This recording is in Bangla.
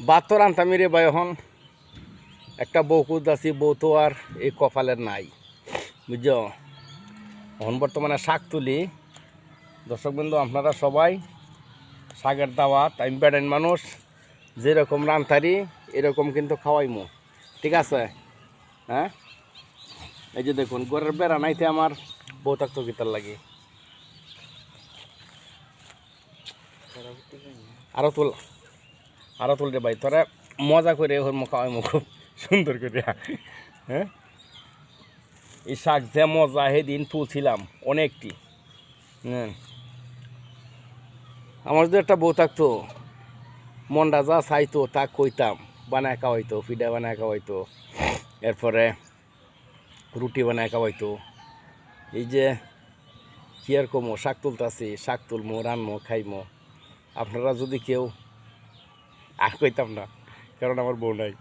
ভাত তো রান্তামি রে ভাই এখন একটা বউ খুঁজতেছি, বউ তো আর এই কপালের নাই বুঝছো। এখন বর্তমানে শাক তুলি। দর্শকবৃন্দ আপনারা সবাই শাকের দাওয়াত, আমি বেড়াইন মানুষ, যেরকম রান্তারি এরকম কিন্তু খাওয়াইমু, ঠিক আছে? হ্যাঁ, এই যে দেখুন ঘরের বেড়া নাইতে আমার বউ থাকতো কিতার লাগে। আরো তুল রে ভাই, তোরা মজা করে ওর মুখ খাওয়াইমু খুব সুন্দর করে। হ্যাঁ, এই শাক যে মজা সেদিন তুলছিলাম অনেকটি। হ্যাঁ, আমার যদি একটা বউ থাকতো, মনটা যা চাইতো তা কইতাম, বানায় খাওয়াইতো, পিঠা বানায় খাওয়াইতো, এরপরে রুটি বানায় খাওয়াইতো। এই যে কি আর কমো, শাক তুলতাছি, শাক তুলমো, রানমো, খাইমো। আপনারা যদি কেউ, আর কইতাম না, কারণ আমার বউ নাই।